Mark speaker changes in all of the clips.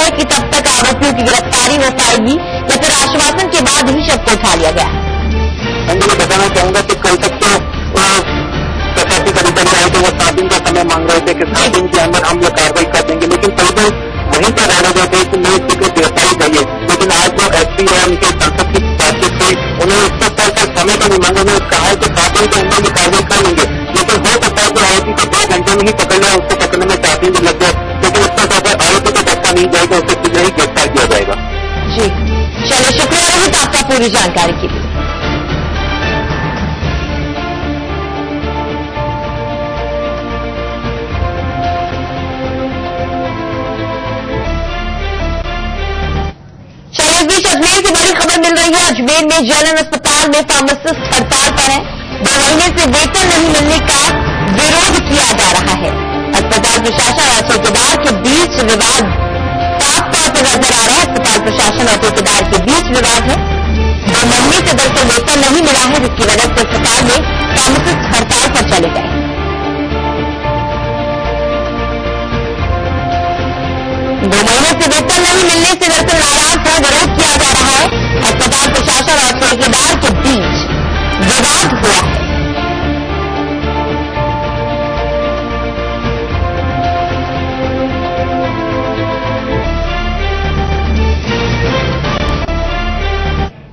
Speaker 1: कि तब तक आरोपियों की गिरफ्तारी हो पाएगी या फिर आश्वासन के बाद ही शव को उठा लिया गया।
Speaker 2: मैं बताना चाहूंगा कि कल तक तो प्रशासनिक अधिकारी आए थे, वो 7 दिन का समय मांग रहे थे कि 7 दिन के अंदर हम लोग कार्रवाई कर देंगे, लेकिन कल तो वहीं पर रह गए थे कि नहीं इसकी गिरफ्तारी चाहिए। लेकिन आज जो एसपी और उनके सांसद की बातचीत हुई, उन्होंने इसका समय तो नहीं मांगा, उन्होंने कहा कि 7 दिन के अंदर में कार्रवाई कर लेंगे, लेकिन हो सकता है कि आरोपी को 2 घंटे में ही पकड़ लिया, उसको पकड़ने में 4 दिन लग गए, लेकिन उसका अगर आरोपी को धक्का नहीं जाएगा उसे शीघ्र ही गिरफ्तार किया जाएगा।
Speaker 1: जी चलिए, शुक्रिया रोहित आपका पूरी जानकारी के लिए। इस बीच अजमेर से बड़ी खबर मिल रही है। अजमेर में जेएलएन अस्पताल में फार्मासिस्ट हड़ताल पर है। 2 महीने से वेतन नहीं मिलने का विरोध किया जा रहा है। अस्पताल प्रशासन और ठेकेदार के बीच विवाद साफ तौर पर नजर आ रहा है। अस्पताल प्रशासन और ठेकेदार के बीच विवाद है। 2 महीने से दरअसल वेतन नहीं मिला है, जिसकी वजह से अस्पताल में फार्मासिस्ट हड़ताल पर चले गए। दो महीने से वेतन नहीं मिलने से दरअसल नाराज है, विरोध किया जा रहा है। अस्पताल प्रशासन और ठेकेदार के बीच विवाद हुआ है।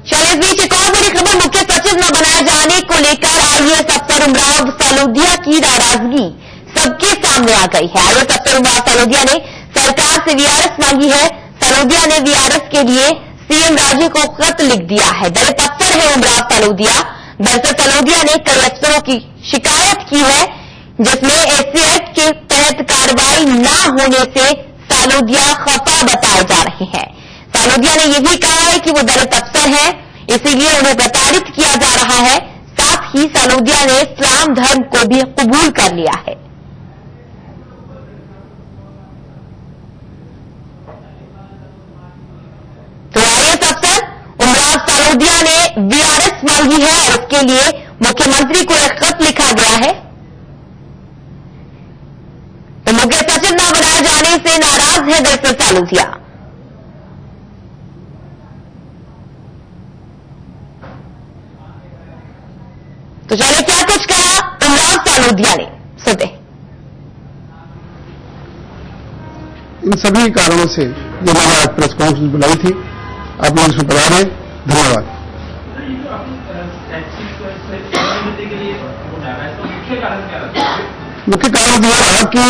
Speaker 1: चलिए इस बीच एक और बड़ी खबर, मुख्य सचिव न बनाए जाने को लेकर आईएएस अफसर उमराव सालोदिया की नाराजगी सबके सामने आ गई है। आईएएस अफसर उमराव सालोदिया ने सरकार से वीआरएस मांगी है। सालोदिया ने वीआरएस के लिए सीएम राजे को खत लिख दिया है। दलित अफसर है उमराव सालोदिया। दरअसल सालोदिया ने कई अफसरों की शिकायत की है, जिसमें एससी एक्ट के तहत कार्रवाई न होने से सालोदिया खफा बताए जा रहे हैं। सालोदिया ने यह भी कहा है कि वो दलित अफसर हैं, इसीलिए उन्हें प्रताड़ित किया जा रहा है। साथ ही सालोदिया ने इस्लाम धर्म को भी कबूल कर लिया है। सालोदिया ने वीआरएस मांगी है और इसके लिए मुख्यमंत्री को एक खत लिखा गया है। तो मुख्य सचिव न बनाए जाने से नाराज है दरअसल सालोदिया। तो चलिए क्या कुछ कहा उमराव सालोदिया ने, सुनते।
Speaker 3: इन सभी कारणों से जो मैंने आज प्रेस कॉन्फ्रेंस बुलाई थी, आप लोग इसमें बता दें। धन्यवाद। मुख्य कारण यह रहा कि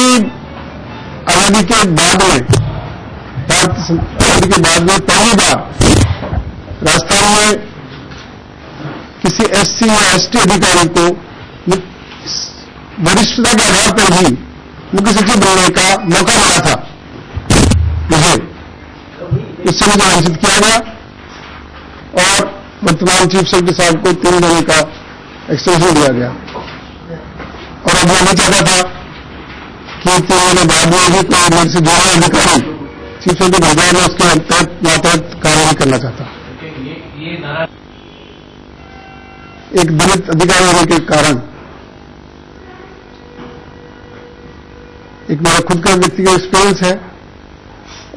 Speaker 3: आजादी के बाद में पहली बार राजस्थान में किसी एससी या एसटी अधिकारी को वरिष्ठता के आधार पर भी मुख्य सचिव बनने का मौका मिला था। मुझे इससे मुझे वंचित किया गया और वर्तमान चीफ सेक्रेटरी साहब को 3 महीने का एक्सटेंशन दिया गया। और अब मैं चाहता था कि 3 महीने बाद में भी कोई मेरे से जुड़ा अधिकारी चीफ सेक्रेटरी भेजा, मैं उसके तहत कार्रवाई करना चाहता। एक दलित अधिकारी होने के कारण एक मेरा खुद का व्यक्तिगत एक्सपीरियंस है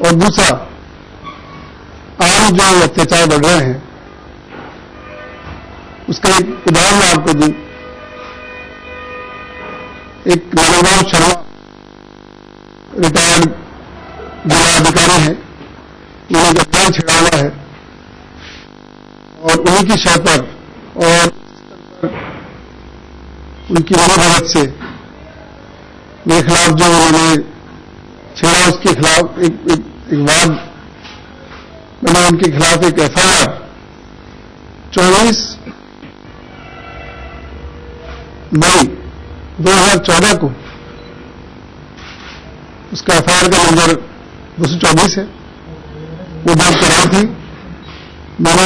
Speaker 3: और दूसरा आम जो अत्याचार बढ़ रहे हैं उसका एक उदाहरण मैं आपको दूं। एक नवनाम शर्मा रिटायर्ड जिला अधिकारी है, उन्होंने अभियान छेड़ा हुआ है और उन्हीं की शह पर और उनकी मनोभावत से मेरे खिलाफ जो उन्होंने छेड़ा उसके खिलाफ एक वाद मैंने उनके खिलाफ एक एफआईआर 24 मई 2014 को, उसका एफआईआर का नंबर 224 है, वो दर्ज कराई थी। मैंने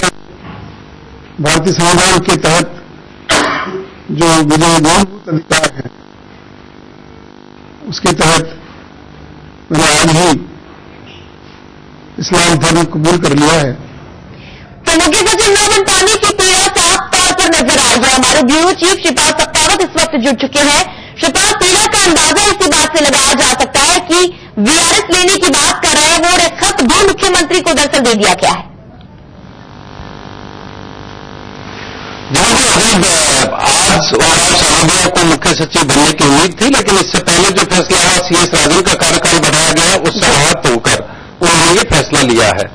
Speaker 3: भारतीय संविधान के तहत जो मुझे मूलभूत अधिकार है उसके तहत मैंने आज ही इस्लाम धर्म कबूल कर लिया है।
Speaker 1: तो मुख्य सचिव न बन पाने की पीड़ा साफ तौर पर नजर आ गया। हमारे ब्यूरो चीफ श्रीपाद सत्तावत इस वक्त जुड़ चुके हैं। श्रीपाद, पीड़ा का अंदाजा इसी बात से लगाया जा सकता है कि वीआरएस लेने की बात कर रहे हैं वो और एक खत भी मुख्यमंत्री को दरअसल दे दिया गया है।
Speaker 2: आज सालोदिया को मुख्य सचिव बनने की उम्मीद थी, लेकिन इससे पहले जो फैसला हुआ सीएस राजन का कार्यकाल बढ़ाया गया, उससे आहत होकर उन्होंने ये फैसला लिया है।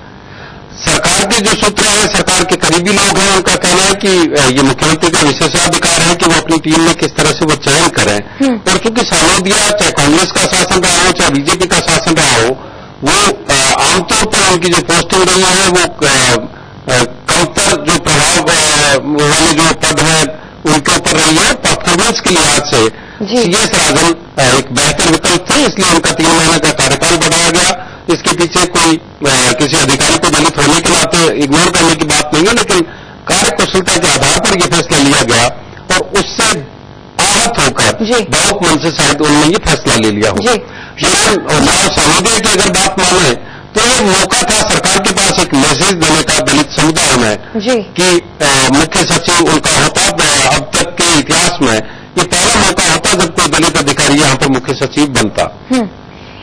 Speaker 2: सरकार के जो सूत्र हैं, सरकार के करीबी लोग हैं, उनका कहना है कि ये मुख्यमंत्री का विशेषाधिकार है कि वो अपनी टीम में किस तरह से वो चयन करें। और चूंकि सालोदिया चाहे कांग्रेस का शासन रहा हो चाहे बीजेपी का शासन रहा हो, वो आमतौर पर उनकी जो पोस्टिंग रही है वो कमतर जो प्रभाव वाले जो पद है उनके ऊपर रही है। परफॉर्मेंस के लिहाज से सीएस राजन एक बेहतर विकल्प थे, इसलिए उनका 3 महीने का कार्यकाल बढ़ाया गया। इसके पीछे कोई किसी अधिकारी को दलित होने के नाते इग्नोर करने की बात नहीं है, लेकिन कार्य कुशलता के आधार पर यह फैसला लिया गया और उससे आहत होकर बहुत मन से शायद उन्होंने ये फैसला ले लिया हो। लेकिन सालोदिया की अगर बात माने तो ये मौका था सरकार के पास एक मैसेज देने का दलित समुदाय में कि मुख्य सचिव उनका होता। अब तक के इतिहास में ये पहला मौका होता जब कोई दलित अधिकारी यहाँ पर मुख्य सचिव बनता।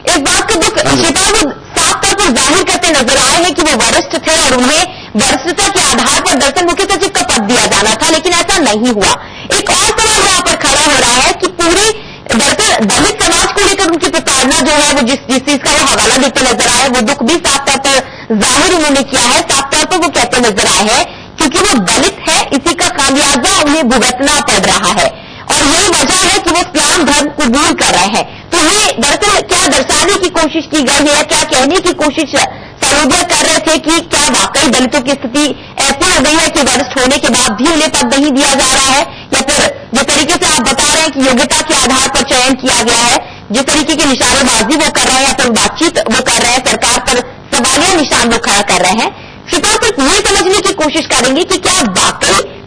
Speaker 1: इस बात का दुख श्रीपाद साफ तौर पर जाहिर करते नजर आए हैं कि वो वरिष्ठ थे और उन्हें वरिष्ठता के आधार पर दरअसल मुख्य सचिव का पद दिया जाना था, लेकिन ऐसा नहीं हुआ। एक और सवाल यहाँ पर खड़ा हो रहा है कि पूरी दरअसल दलित समाज को लेकर उनकी प्रताड़ना जो है वो जिस चीज का वो हवाला देते नजर आए, वो दुख भी साफ तौर पर जाहिर उन्होंने किया है। साफ तौर पर वो कहते नजर आए हैं क्योंकि वो दलित है, इसी का खामियाजा उन्हें भुगतना पड़ रहा है और यही वजह है कि वो इस्लाम धर्म कबूल कर रहे हैं। तो ये दरअसल क्या दर्शाने की कोशिश की गई है, क्या कहने की कोशिश सालोदिया कर रहे थे कि क्या वाकई दलितों की स्थिति ऐसी हो गई है कि वरिष्ठ होने के बाद भी उन्हें पद नहीं दिया जा रहा है, या फिर जिस तरीके से आप बता रहे हैं कि योग्यता के आधार पर चयन किया गया है, जिस तरीके की निशानेबाजी वो कर रहे हैं या फिर बातचीत वो कर रहे हैं, सरकार पर सवालिया निशान वो खड़ा कर रहे हैं। श्रीपाद सिर्फ ये समझने की कोशिश करेंगे कि क्या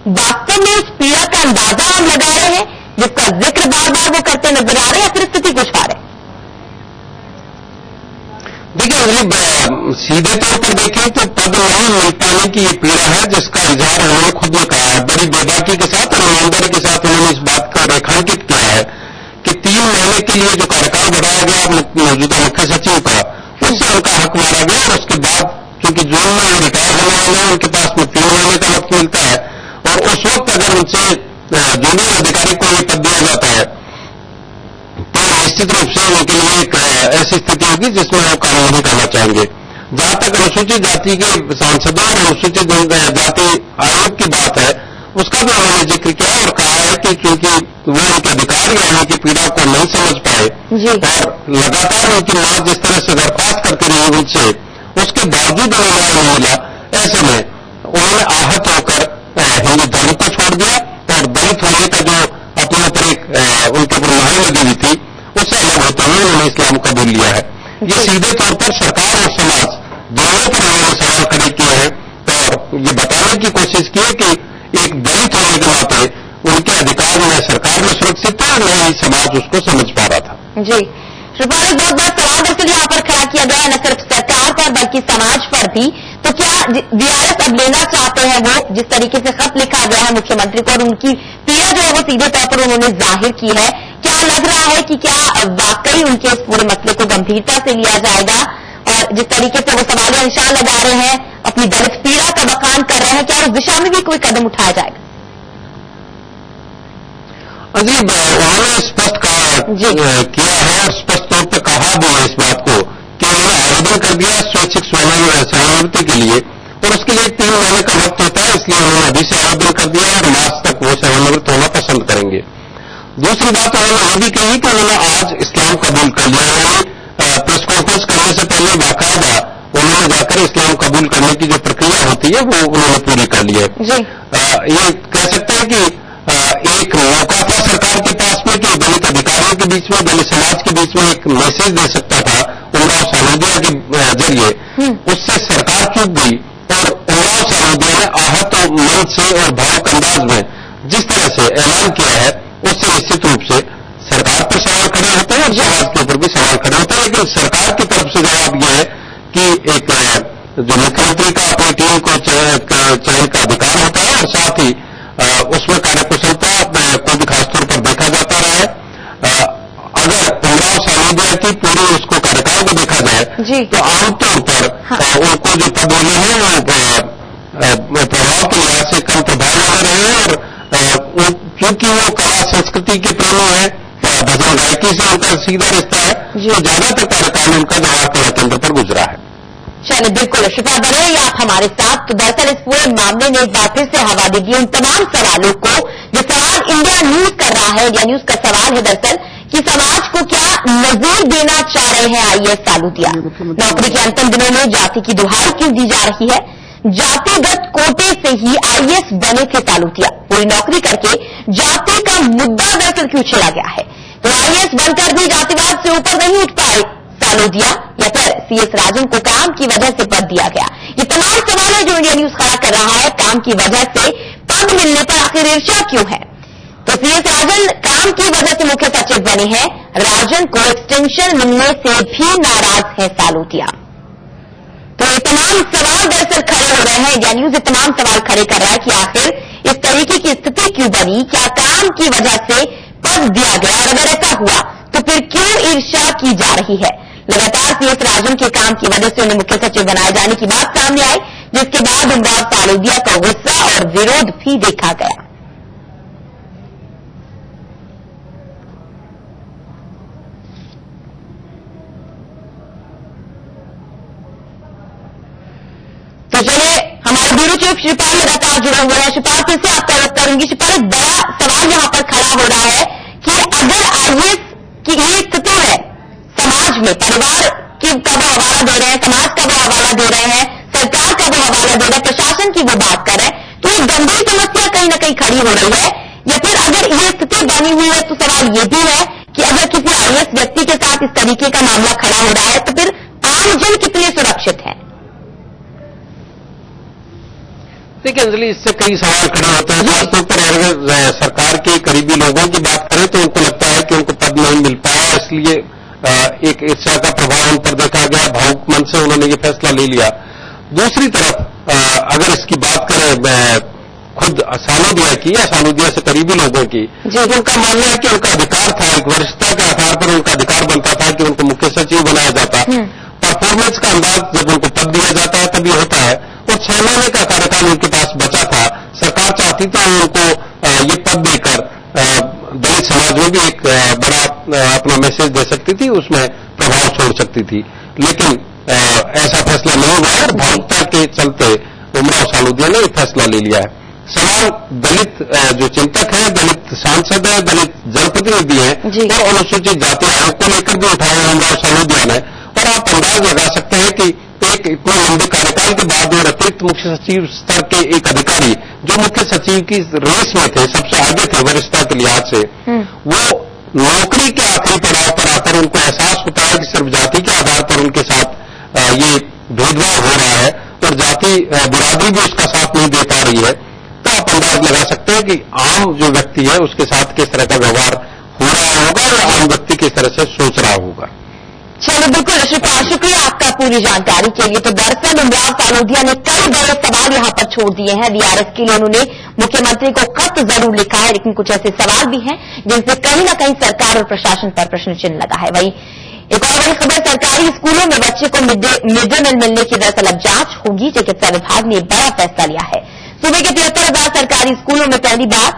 Speaker 1: वास्तव में उस पीड़ा का अंदाजा हम लगा रहे हैं जिसका जिक्र बार बार वो करते नजर आ रहे हैं, या फिर स्थिति कुछ और है?
Speaker 2: देखिए, सीधे तौर पर देखें तो पद नहीं मिल पाने की ये पीड़ा है जिसका इजहार उन्होंने खुद ने कहा है। बड़ी बेबाकी के साथ और ईमानदारी के साथ उन्होंने इस बात का रेखांकित किया है कि 3 महीने के लिए जो कार्यकाल बढ़ाया गया मौजूदा मुख्य सचिव का, उससे उनका हक मारा गया और उसके बाद क्योंकि जून में वो रिटायर होने वाले हैं, उनके पास में 3 महीने का वक्त मिलता है और उस वक्त अगर उनसे जूनियर अधिकारी को ये पद दिया जाता है तो निश्चित रूप से उनके लिए एक ऐसी स्थिति होगी जिसमें वो काम नहीं करना चाहेंगे। जहां तक अनुसूचित जाति के सांसदों और अनुसूचित जाति आयोग की बात है, उसका भी उन्होंने जिक्र किया और कहा है कि क्योंकि वो उनके अधिकार या उनकी पीड़ा को नहीं समझ पाए और लगातार उनकी मां जिस तरह से दरख्वास्त करती रही उनसे, उसके बावजूद उन्हें न्याय नहीं मिला, ऐसे में उन्होंने आहत होकर हिंदू धर्म को छोड़ दिया और दलित होने का जो अपने ऊपर एक उनके ऊपर मुहर लगी हुई थी उससे अलग होते हुए उन्होंने इस्लाम कबूल लिया है। ये सीधे तौर पर सरकार और समाज दोनों पर उन्होंने सवाल खड़े किए हैं और ये बताने की कोशिश की है कि एक दलित होने के नाते उनके अधिकार में सरकार में सुरक्षित था, न ही समाज उसको समझ पा रहा था।
Speaker 1: जी श्रीपाद, बहुत बड़ा सवाल दरअसल यहाँ पर खड़ा किया गया है, न सिर्फ सरकार पर बल्कि समाज पर भी। तो क्या वीआरएस अब लेना चाहते हैं वो, जिस तरीके से खत लिखा गया है मुख्यमंत्री को और उनकी पीड़ा जो है वो सीधे तौर पर उन्होंने जाहिर की है, क्या लग रहा है कि क्या वाकई उनके इस पूरे मसले को गंभीरता से लिया जाएगा और जिस तरीके से वो सवालिया निशान लगा रहे हैं, अपनी दलित पीड़ा का बखान कर रहे हैं, क्या उस दिशा में भी कोई कदम उठाया जाएगा?
Speaker 2: अजीब, उन्होंने स्पष्ट किया है और स्पष्ट तौर पर कहा भी है इस बात को कि उन्होंने आवेदन कर दिया स्वैच्छिक सेवानिवृत्ति के लिए और उसके लिए 3 महीने का वक्त होता है, इसलिए उन्होंने अभी से आवेदन कर दिया और मार्च तक वो सेवानिवृत्त होना पसंद करेंगे। दूसरी बात उन्होंने ये भी कही कि उन्होंने आज इस्लाम कबूल कर लिया। उन्होंने प्रेस कॉन्फ्रेंस करने से पहले बाकायदा उन्होंने जाकर इस्लाम कबूल करने की जो प्रक्रिया होती है वो उन्होंने पूरी कर ली है। ये कह सकते हैं कि एक मौका था सरकार के पास में कि दलित अधिकारियों के बीच में, दलित समाज के बीच में एक मैसेज दे सकता था उमराव सालोदिया के जरिए, उससे सरकार चूक गई और उमराव सालोदिया ने आहत मन से और भावुक अंदाज में जिस
Speaker 3: जिस तरह से ऐलान किया है उससे निश्चित रूप से सरकार पर सवाल खड़े होते हैं और समाज के ऊपर भी सवाल खड़े होते हैं। लेकिन सरकार की तरफ से जवाब यह है कि एक जो मुख्यमंत्री का अपनी टीम को चयन का अधिकार होता है और साथ ही उसमें कार्यकुशलता को भी खासतौर पर देखा जाता रहा है। अगर उमराव सालोदिया की पूरी उसको कार्यकाल को देखा जाए तो आमतौर पर उनको जो पद मिले हैं वो प्रभाव के लिहाज से कम प्रभाव लग रहे हैं और क्योंकि वो कला संस्कृति के प्रेमी है, भजन गायकी से उनका सीधा रिश्ता है, तो ज्यादातर कार्यकाल उनका जवाहर कला केंद्र पर गुजरा है।
Speaker 1: चलिए बिल्कुल शिफा बने आप हमारे साथ। तो दरअसल इस पूरे मामले ने एक बार फिर से हवा देगी उन तमाम सवालों को जो सवाल इंडिया न्यूज कर रहा है। इंडिया न्यूज का सवाल है दरअसल कि समाज को क्या नजीर देना चाह रहे हैं आईएएस सालूदिया। नौकरी के अंतिम दिनों में जाति की दुहाई क्यों दी जा रही है? जातिगत कोटे से ही आईएएस बने थे सालूदिया, पूरी नौकरी करके जाति का मुद्दा दरअसल क्यों छेड़ा गया है? तो आईएएस बनकर भी जातिवाद से ऊपर नहीं उठ पाए सालूदिया या फिर सीएस राजन को काम की वजह से पद दिया गया? ये तमाम सवाल है जो इंडिया न्यूज खड़ा कर रहा है। काम की वजह से पद मिलने पर आखिर ईर्ष्या क्यों है? तो सीएस राजन काम की वजह से मुख्य सचिव बने हैं, राजन को एक्सटेंशन मिलने से भी नाराज है सालूदिया। तो ये तमाम सवाल दरअसल खड़े हो रहे हैं। इंडिया न्यूज ये तमाम सवाल खड़े कर रहा है कि आखिर इस तरीके की स्थिति क्यों बनी? क्या काम की वजह से पद दिया गया? और अगर ऐसा हुआ तो फिर क्यों ईर्ष्या की जा रही है? लगातार सीएस राजन के काम की वजह से उन्हें मुख्य सचिव बनाए जाने की बात सामने आई, जिसके बाद उमराव सालूदिया का गुस्सा और विरोध भी देखा गया। तो चलिए हमारे ब्यूरो चीफ शिवपाल लगातार जुड़े हुए हैं। शिवपाल फिर से आपका रुख करूंगी। शिवपाल एक बड़ा सवाल यहां पर खड़ा हो रहा है कि अगर आईएएस की ये स्थिति है, समाज में परिवार का वो हवाला दे रहे हैं, समाज का वो हवाला दे रहे हैं, सरकार का वो हवाला दे रहे हैं, प्रशासन की वो बात कर रहे हैं, तो ये गंभीर समस्या कहीं ना कहीं खड़ी हो रही है। या फिर अगर ये स्थिति बनी हुई है तो सवाल ये भी है कि अगर किसी आईएएस व्यक्ति के साथ इस तरीके का मामला खड़ा हो रहा है तो फिर आमजन कितने सुरक्षित है?
Speaker 3: देखिए अंजलि, इससे कई सवाल खड़े होते हैं। खासतौर पर अगर सरकार के करीबी लोगों की बात करें तो उनको लगता है कि उनको पद नहीं मिल पाया, इसलिए एक ईर्ष्या का प्रभाव उन पर देखा गया, भावुक मन से उन्होंने ये फैसला ले लिया। दूसरी तरफ अगर इसकी बात करें खुद सालूदिया की या सालूदिया से करीबी लोगों की, तो उनका मानना है कि उनका अधिकार था, एक वरिष्ठता के आधार पर उनका अधिकार बनता था कि उनको मुख्य सचिव बनाया जाता। परफॉर्मेंस का अंदाज जब उनको पद दिया जाता है तभी होता है। और 6 महीने का कार्यकाल उनके पास बचा था। सरकार चाहती तो उनको ये पद देकर दलित समाज में भी एक बड़ा अपना मैसेज दे सकती थी, उसमें प्रभाव छोड़ सकती थी, लेकिन ऐसा फैसला नहीं हुआ और भावुकता के चलते उमराव सालूदिया ने फैसला ले लिया है। सवाल दलित जो चिंतक हैं, दलित सांसद हैं, दलित जनप्रतिनिधि हैं और अनुसूचित जाति आयोग को लेकर भी उठाया उमराव सालूदिया ने। और आप अंदाज लगा सकते हैं कि एक इतने लंबे कार्यकाल के बाद और अतिरिक्त मुख्य सचिव स्तर के एक अधिकारी जो मुख्य सचिव की रेस में थे, सबसे आगे थे वरिष्ठता के लिहाज से, वो नौकरी के आखिरी पड़ाव पर आकर उनको एहसास होता है कि सिर्फ जाति के आधार पर उनके साथ ये भेदभाव हो रहा है और जाति बिरादरी भी उसका साथ नहीं दे पा रही है। तो आप अंदाज लगा सकते हैं कि आम जो व्यक्ति है उसके साथ किस तरह का व्यवहार हो रहा होगा और आम व्यक्ति किस तरह से सोच रहा होगा।
Speaker 1: चलो बिल्कुल शुक्रिया आपका पूरी जानकारी के लिए। तो दरअसल उमराव सालूदिया ने कई बड़े सवाल यहां पर छोड़ दिए हैं। वीआरएस के लिए उन्होंने मुख्यमंत्री को खत जरूर लिखा है, लेकिन कुछ ऐसे सवाल भी हैं जिनसे कहीं ना कहीं सरकार और प्रशासन पर प्रश्न चिन्ह लगा है। वहीं एक और बड़ी खबर, सरकारी स्कूलों में बच्चे को मिड डे मील मिलने की दरअसल अब जांच होगी। चिकित्सा विभाग ने बड़ा फैसला लिया है। सूबे के 73,000 सरकारी स्कूलों में पहली बार